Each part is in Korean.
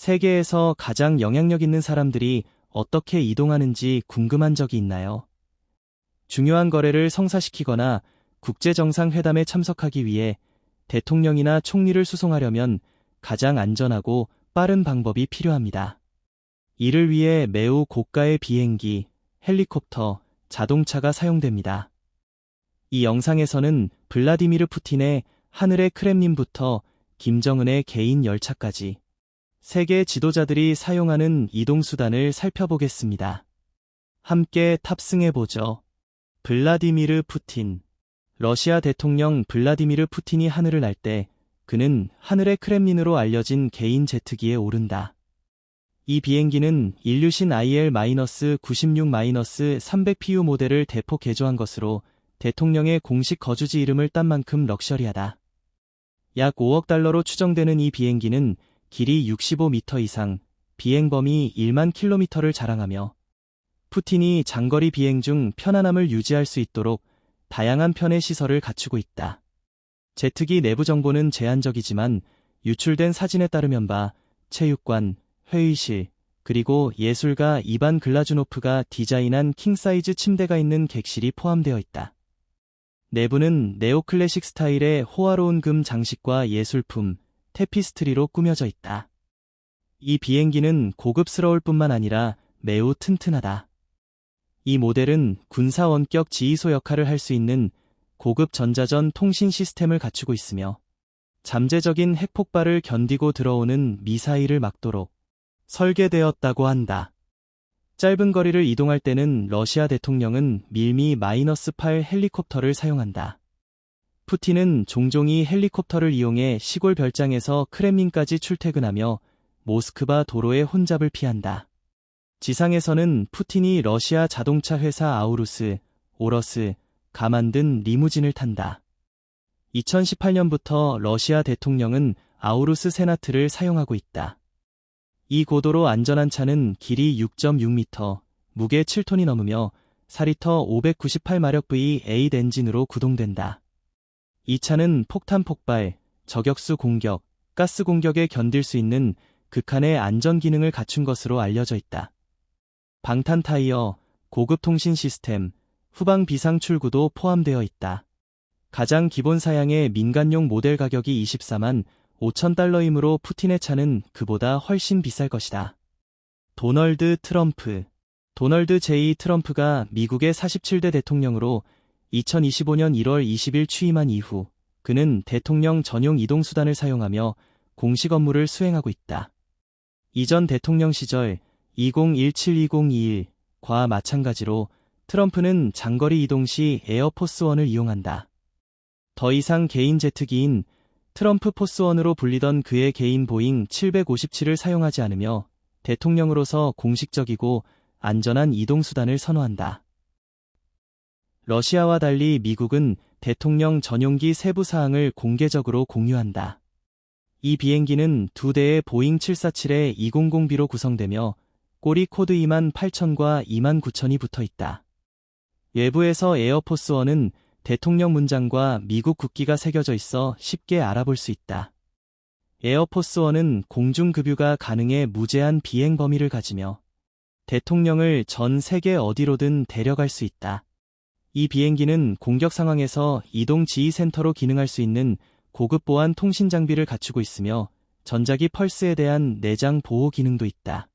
세계에서 가장 영향력 있는 사람들이 어떻게 이동하는지 궁금한 적이 있나요? 중요한 거래를 성사시키거나 국제정상회담에 참석하기 위해 대통령이나 총리를 수송하려면 가장 안전하고 빠른 방법이 필요합니다. 이를 위해 매우 고가의 비행기, 헬리콥터, 자동차가 사용됩니다. 이 영상에서는 블라디미르 푸틴의 하늘의 크렘린부터 김정은의 개인 열차까지 세계 지도자들이 사용하는 이동수단을 살펴보겠습니다. 함께 탑승해보죠. 블라디미르 푸틴. 러시아 대통령 블라디미르 푸틴이 하늘을 날 때 그는 하늘의 크렘린으로 알려진 개인 제트기에 오른다. 이 비행기는 일류신 IL-96-300PU 모델을 대폭 개조한 것으로 대통령의 공식 거주지 이름을 딴 만큼 럭셔리하다. 약 5억 달러로 추정되는 이 비행기는 길이 65m 이상, 비행범위 1만 킬로미터를 자랑하며 푸틴이 장거리 비행 중 편안함을 유지할 수 있도록 다양한 편의 시설을 갖추고 있다. 제트기 내부 정보는 제한적이지만 유출된 사진에 따르면 체육관, 회의실, 그리고 예술가 이반 글라주노프가 디자인한 킹사이즈 침대가 있는 객실이 포함되어 있다. 내부는 네오클래식 스타일의 호화로운 금 장식과 예술품, 테피스트리로 꾸며져 있다. 이 비행기는 고급스러울 뿐만 아니라 매우 튼튼하다. 이 모델은 군사 원격 지휘소 역할을 할 수 있는 고급 전자전 통신 시스템을 갖추고 있으며 잠재적인 핵폭발을 견디고 들어오는 미사일을 막도록 설계되었다고 한다. 짧은 거리를 이동할 때는 러시아 대통령은 밀미-8 헬리콥터를 사용한다. 푸틴은 종종 이 헬리콥터를 이용해 시골 별장에서 크렘린까지 출퇴근하며 모스크바 도로의 혼잡을 피한다. 지상에서는 푸틴이 러시아 자동차 회사 아우루스, 오러스, 가 만든 리무진을 탄다. 2018년부터 러시아 대통령은 아우루스 세나트를 사용하고 있다. 이 고도로 안전한 차는 길이 6.6m, 무게 7톤이 넘으며 4리터 598마력 V8 엔진으로 구동된다. 이 차는 폭탄 폭발, 저격수 공격, 가스 공격에 견딜 수 있는 극한의 안전 기능을 갖춘 것으로 알려져 있다. 방탄 타이어, 고급 통신 시스템, 후방 비상 출구도 포함되어 있다. 가장 기본 사양의 민간용 모델 가격이 24만 5천 달러이므로 푸틴의 차는 그보다 훨씬 비쌀 것이다. 도널드 트럼프. 도널드 J. 트럼프가 미국의 47대 대통령으로 2025년 1월 20일 취임한 이후 그는 대통령 전용 이동수단을 사용하며 공식 업무를 수행하고 있다. 이전 대통령 시절 2017-2021과 마찬가지로 트럼프는 장거리 이동 시 에어포스1을 이용한다. 더 이상 개인 제트기인 트럼프 포스1으로 불리던 그의 개인 보잉 757을 사용하지 않으며 대통령으로서 공식적이고 안전한 이동수단을 선호한다. 러시아와 달리 미국은 대통령 전용기 세부 사항을 공개적으로 공유한다. 이 비행기는 두 대의 보잉 747-200B로 구성되며 꼬리 코드 28,000과 29,000이 붙어 있다. 외부에서 에어포스1은 대통령 문장과 미국 국기가 새겨져 있어 쉽게 알아볼 수 있다. 에어포스1은 공중급유가 가능해 무제한 비행 범위를 가지며 대통령을 전 세계 어디로든 데려갈 수 있다. 이 비행기는 공격 상황에서 이동 지휘 센터로 기능할 수 있는 고급 보안 통신 장비를 갖추고 있으며 전자기 펄스에 대한 내장 보호 기능도 있다.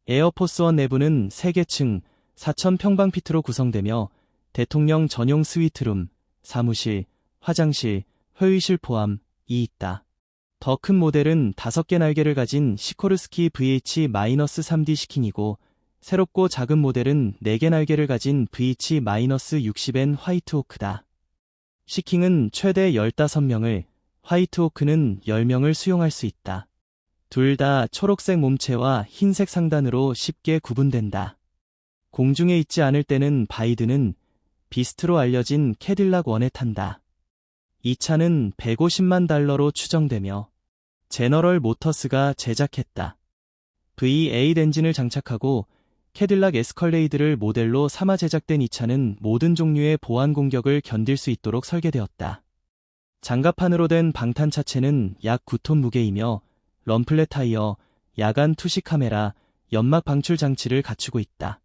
에어포스1 내부는 3개층 4,000평방피트로 구성되며 대통령 전용 스위트룸, 사무실, 화장실, 회의실 포함이 있다. 더 큰 모델은 5개 날개를 가진 시코르스키 VH-3D 시킹이고 새롭고 작은 모델은 4개 날개를 가진 VH-60N 화이트호크다. 시킹은 최대 15명을, 화이트호크는 10명을 수용할 수 있다. 둘 다 초록색 몸체와 흰색 상단으로 쉽게 구분된다. 공중에 있지 않을 때는 바이든은 비스트로 알려진 캐딜락 원에 탄다. 이 차는 150만 달러로 추정되며 제너럴 모터스가 제작했다. V8 엔진을 장착하고 캐딜락 에스컬레이드를 모델로 삼아 제작된 이 차는 모든 종류의 보안 공격을 견딜 수 있도록 설계되었다. 장갑판으로 된 방탄 차체는 약 9톤 무게이며 럼플렛 타이어, 야간 투시 카메라, 연막 방출 장치를 갖추고 있다.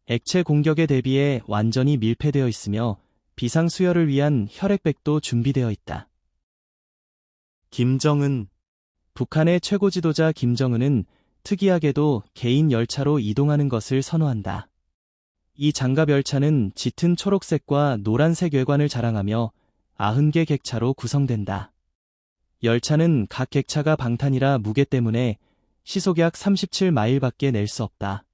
액체 공격에 대비해 완전히 밀폐되어 있으며 비상 수혈을 위한 혈액백도 준비되어 있다. 김정은. 북한의 최고 지도자 김정은은 특이하게도 개인 열차로 이동하는 것을 선호한다. 이 장갑 열차는 짙은 초록색과 노란색 외관을 자랑하며 90개 객차로 구성된다. 열차는 각 객차가 방탄이라 무게 때문에 시속 약 37마일밖에 낼 수 없다.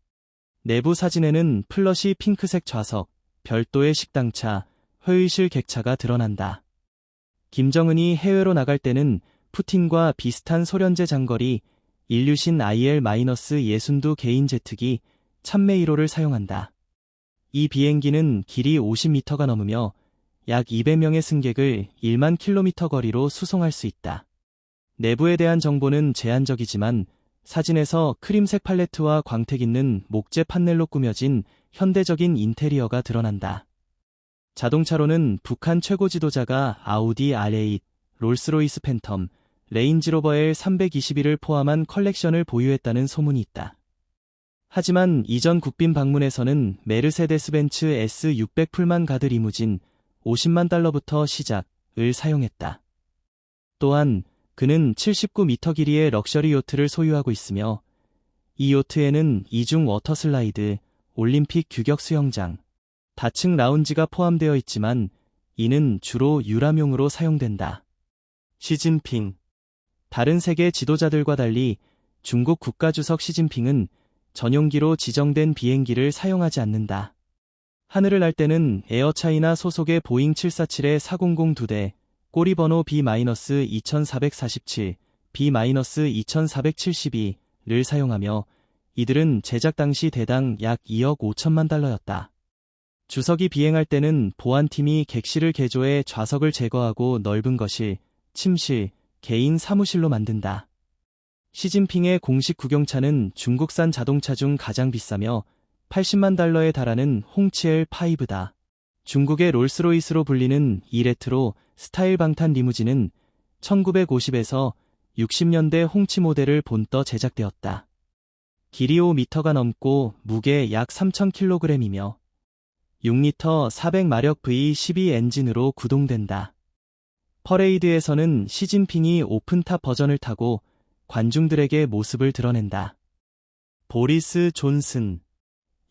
내부 사진에는 플러시 핑크색 좌석, 별도의 식당차, 회의실 객차가 드러난다. 김정은이 해외로 나갈 때는 푸틴과 비슷한 소련제 장거리 일류신 IL-62 개인 제트기 참매 1호를 사용한다. 이 비행기는 길이 50m가 넘으며 약 200명의 승객을 1만 킬로미터 거리로 수송할 수 있다. 내부에 대한 정보는 제한적이지만 사진에서 크림색 팔레트와 광택 있는 목재 판넬로 꾸며진 현대적인 인테리어가 드러난다. 자동차로는 북한 최고 지도자가 아우디 R8, 롤스로이스 팬텀, 레인지로버 L321을 포함한 컬렉션을 보유했다는 소문이 있다. 하지만 이전 국빈 방문에서는 메르세데스 벤츠 S600 풀만 가드 리무진 50만 달러부터 시작을 사용했다. 또한 그는 79m 길이의 럭셔리 요트를 소유하고 있으며 이 요트에는 이중 워터 슬라이드, 올림픽 규격 수영장, 다층 라운지가 포함되어 있지만 이는 주로 유람용으로 사용된다. 시진핑. 다른 세계 지도자들과 달리 중국 국가주석 시진핑은 전용기로 지정된 비행기를 사용하지 않는다. 하늘을 날 때는 에어차이나 소속의 보잉 747의 400 2대, 꼬리번호 B-2447, B-2472를 사용하며 이들은 제작 당시 대당 약 2억 5천만 달러였다. 주석이 비행할 때는 보안팀이 객실을 개조해 좌석을 제거하고 넓은 거실, 침실, 개인 사무실로 만든다. 시진핑의 공식 구경차는 중국산 자동차 중 가장 비싸며 80만 달러에 달하는 홍치엘 5다. 중국의 롤스로이스로 불리는 이 레트로 스타일 방탄 리무진은 1950에서 60년대 홍치 모델을 본떠 제작되었다. 길이 5m가 넘고 무게 약 3,000kg이며 6리터 400마력 V12 엔진으로 구동된다. 퍼레이드에서는 시진핑이 오픈탑 버전을 타고 관중들에게 모습을 드러낸다. 보리스 존슨.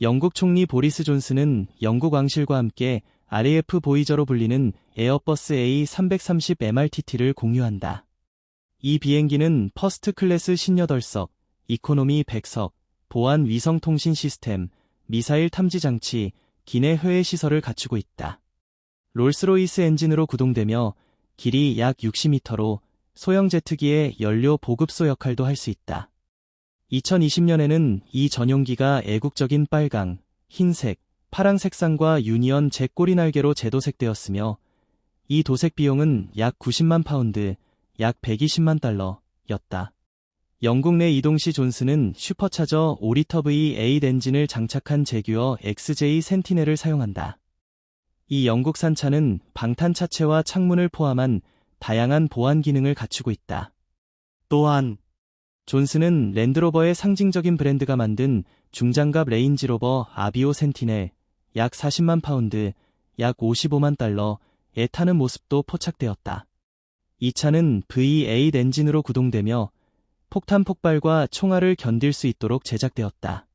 영국 총리 보리스 존슨은 영국 왕실과 함께 RAF 보이저로 불리는 에어버스 A330 MRTT를 공유한다. 이 비행기는 퍼스트 클래스 18석, 이코노미 100석, 보안 위성 통신 시스템, 미사일 탐지 장치, 기내 회의 시설을 갖추고 있다. 롤스로이스 엔진으로 구동되며 길이 약 60m로 소형 제트기의 연료 보급소 역할도 할 수 있다. 2020년에는 이 전용기가 애국적인 빨강, 흰색, 파랑 색상과 유니언 잭 꼬리 날개로 재도색되었으며 이 도색 비용은 약 90만 파운드, 약 120만 달러였다. 영국 내 이동 시 존슨은 슈퍼차저 5리터 V8 엔진을 장착한 제규어 XJ 센티넬을 사용한다. 이 영국산 차는 방탄 차체와 창문을 포함한 다양한 보안 기능을 갖추고 있다. 또한 존슨은 랜드로버의 상징적인 브랜드가 만든 중장갑 레인지로버 아비오 센티넬 약 40만 파운드, 약 55만 달러에 타는 모습도 포착되었다. 이 차는 V8 엔진으로 구동되며 폭탄 폭발과 총알을 견딜 수 있도록 제작되었다.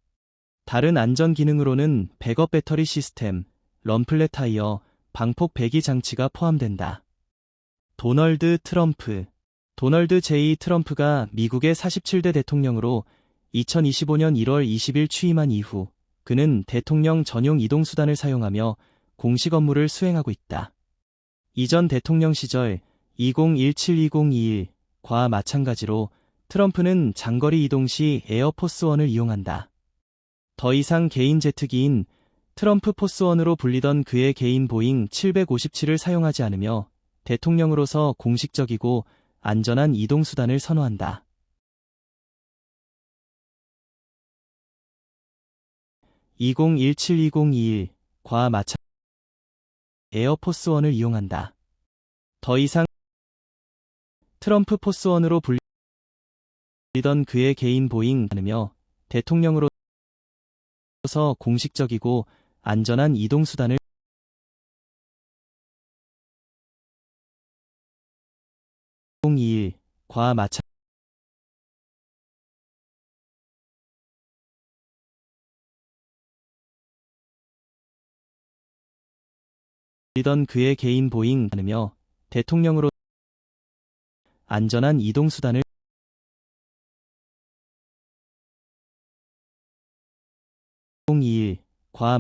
다른 안전 기능으로는 백업 배터리 시스템, 럼플렛 타이어, 방폭 배기 장치가 포함된다. 도널드 트럼프. 도널드 J. 트럼프가 미국의 47대 대통령으로 2025년 1월 20일 취임한 이후 그는 대통령 전용 이동수단을 사용하며 공식 업무를 수행하고 있다. 이전 대통령 시절 2017-2021과 마찬가지로 트럼프는 장거리 이동 시 에어포스1을 이용한다. 더 이상 개인 제트기인 트럼프 포스1으로 불리던 그의 개인 보잉 757을 사용하지 않으며 대통령으로서 공식적이고 안전한 이동수단을 선호한다. 2017-2021과 마찬가지로 에어포스1을 이용한다. 더 이상 트럼프 포스1으로 불리던 이던 그의 개인 보잉 않으며 대통령으로서 공식적이고 안전한 이동수단을 2021과 이던 그의 개인 보잉 않으며 대통령으로 안전한 이동수단을 2021과